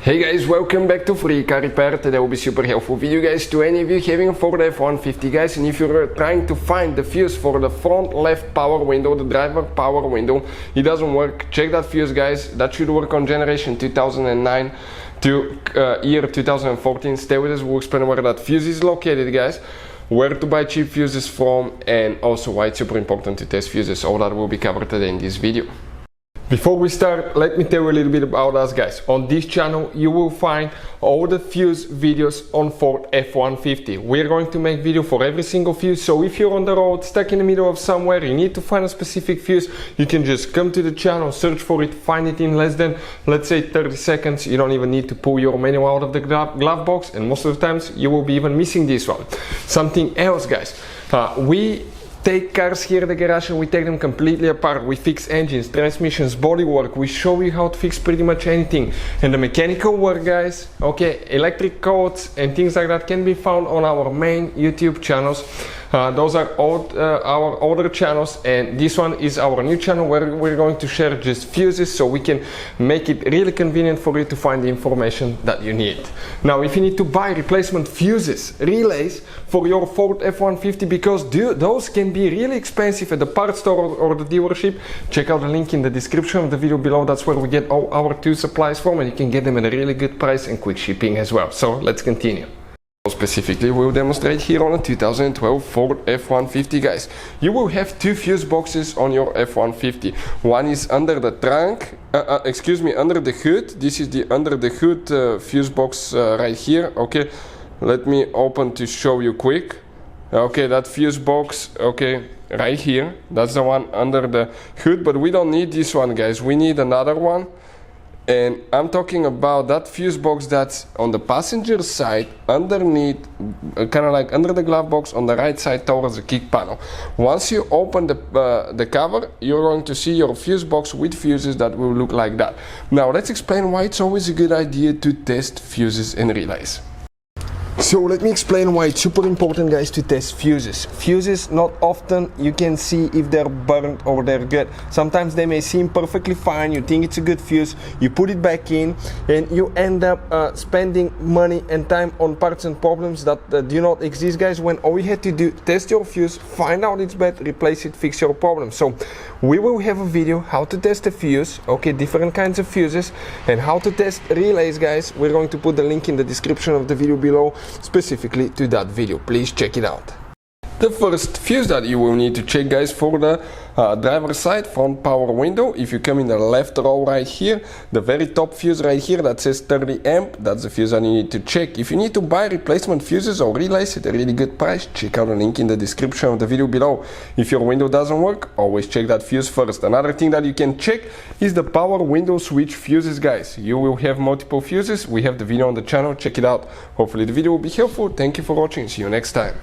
Hey guys, welcome back to Free Car Repair. Today will be super helpful video guys to any of you having a Ford F-150 guys, and if you're trying to find the fuse for the front left power window, the driver power window, it doesn't work, check that fuse guys. That should work on generation 2009 to year 2014. Stay with us, we'll explain where that fuse is located guys, where to buy cheap fuses from, and also why it's super important to test fuses. All that will be covered today in this video. Before we start, let me tell you a little bit about us guys. On this channel you will find all the fuse videos on Ford F-150. We're going to make video for every single fuse, so if you're on the road, stuck in the middle of somewhere, you need to find a specific fuse, you can just come to the channel, search for it, find it in less than, let's say, 30 seconds. You don't even need to pull your manual out of the glove box, and most of the times you will be even missing this one. Something else guys, we take cars here at the garage and we take them completely apart. We fix engines, transmissions, bodywork. We show you how to fix pretty much anything. And the mechanical work guys, okay, electric codes and things like that can be found on our main YouTube channels. Those are our older channels, and this one is our new channel where we're going to share just fuses, so we can make it really convenient for you to find the information that you need. Now if you need to buy replacement fuses, relays for your Ford F-150, because those can be really expensive at the parts store or the dealership, check out the link in the description of the video below. That's where we get all our tool supplies from, and you can get them at a really good price and quick shipping as well. So let's continue. Specifically, we'll demonstrate here on a 2012 Ford F-150 guys. You will have two fuse boxes on your F-150. One is under the trunk, under the hood. This is the under the hood fuse box right here. Okay, let me open to show you quick. Okay, that fuse box, okay, right here, that's the one under the hood, but we don't need this one guys, we need another one. And I'm talking about that fuse box that's on the passenger side, underneath, kind of like under the glove box on the right side towards the kick panel. Once you open the cover, you're going to see your fuse box with fuses that will look like that. Now let's explain why it's always a good idea to test fuses and relays. So let me explain why it's super important guys to test fuses. Fuses, not often you can see if they're burnt or they're good. Sometimes they may seem perfectly fine, you think it's a good fuse, you put it back in, and you end up spending money and time on parts and problems that do not exist guys, when all you had to do, test your fuse, find out it's bad, replace it, fix your problem. So we will have a video how to test a fuse, okay, different kinds of fuses, and how to test relays guys. We're going to put the link in the description of the video below specifically to that video. Please check it out. The first fuse that you will need to check guys for the driver's side front power window, if you come in the left row right here, the very top fuse right here that says 30 amp, that's the fuse that you need to check. If you need to buy replacement fuses or relays at a really good price, check out the link in the description of the video below. If your window doesn't work, always check that fuse first. Another thing that you can check is the power window switch fuses guys. You will have multiple fuses, we have the video on the channel, check it out. Hopefully the video will be helpful. Thank you for watching, see you next time.